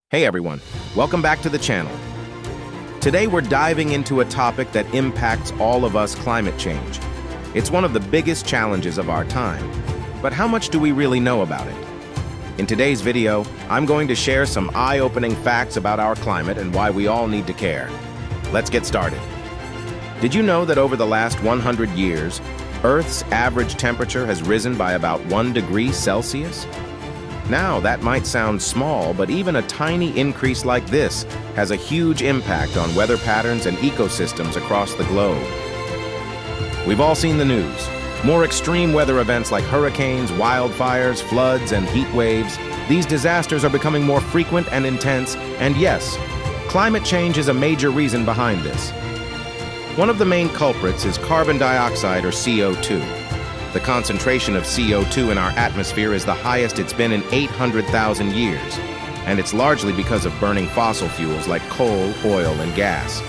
Hey everyone, welcome back to the channel. Today we're diving into a topic that impacts all of us: climate change. It's one of the biggest challenges of our time. But how much do we really know about it? In today's video, I'm going to share some eye-opening facts about our climate and why we all need to care. Let's get started. Did you know that over the last 100 years, Earth's average temperature has risen by about 1 degree Celsius? Now, that might sound small, but even a tiny increase like this has a huge impact on weather patterns and ecosystems across the globe. We've all seen the news. More extreme weather events like hurricanes, wildfires, floods, and heat waves. These disasters are becoming more frequent and intense, and yes, climate change is a major reason behind this. One of the main culprits is carbon dioxide, or CO2. The concentration of CO2 in our atmosphere is the highest it's been in 800,000 years, and it's largely because of burning fossil fuels like coal, oil, and gas.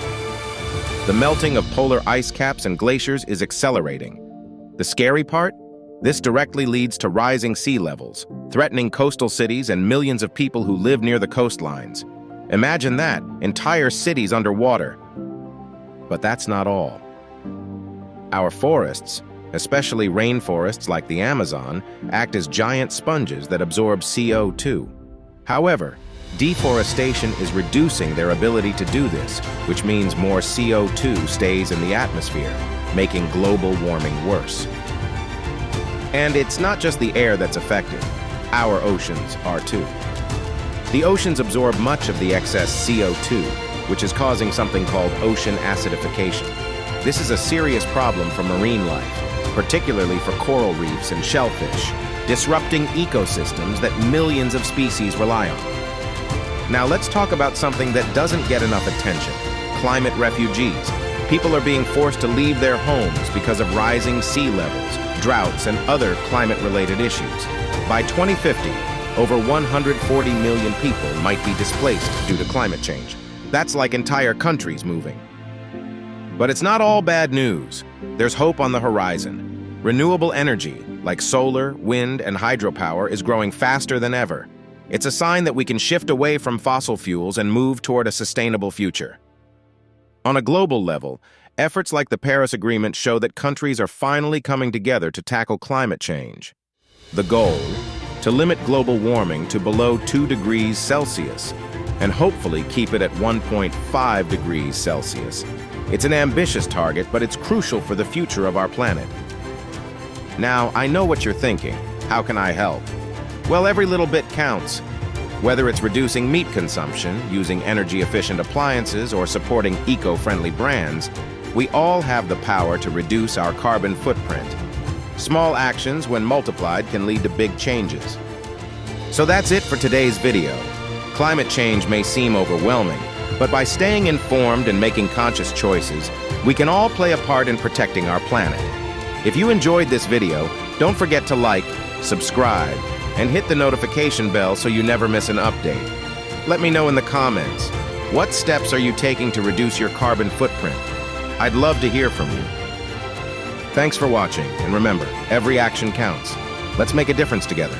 The melting of polar ice caps and glaciers is accelerating. The scary part? This directly leads to rising sea levels, threatening coastal cities and millions of people who live near the coastlines. Imagine that, entire cities underwater. But that's not all. Our forests, especially rainforests like the Amazon, act as giant sponges that absorb CO2. However, deforestation is reducing their ability to do this, which means more CO2 stays in the atmosphere, making global warming worse. And it's not just the air that's affected. Our oceans are too. The oceans absorb much of the excess CO2, which is causing something called ocean acidification. This is a serious problem for marine life, particularly for coral reefs and shellfish, disrupting ecosystems that millions of species rely on. Now let's talk about something that doesn't get enough attention: climate refugees. People are being forced to leave their homes because of rising sea levels, droughts, and other climate-related issues. By 2050, over 140 million people might be displaced due to climate change. That's like entire countries moving. But it's not all bad news. There's hope on the horizon. Renewable energy, like solar, wind, and hydropower, is growing faster than ever. It's a sign that we can shift away from fossil fuels and move toward a sustainable future. On a global level, efforts like the Paris Agreement show that countries are finally coming together to tackle climate change. The goal? To limit global warming to below 2 degrees Celsius, and hopefully keep it at 1.5 degrees Celsius. It's an ambitious target, but it's crucial for the future of our planet. Now, I know what you're thinking. How can I help? Well, every little bit counts. Whether it's reducing meat consumption, using energy-efficient appliances, or supporting eco-friendly brands, we all have the power to reduce our carbon footprint. Small actions, when multiplied, can lead to big changes. So that's it for today's video. Climate change may seem overwhelming, but by staying informed and making conscious choices, we can all play a part in protecting our planet. If you enjoyed this video, don't forget to like, subscribe, and hit the notification bell so you never miss an update. Let me know in the comments, what steps are you taking to reduce your carbon footprint? I'd love to hear from you. Thanks for watching, and remember, every action counts. Let's make a difference together.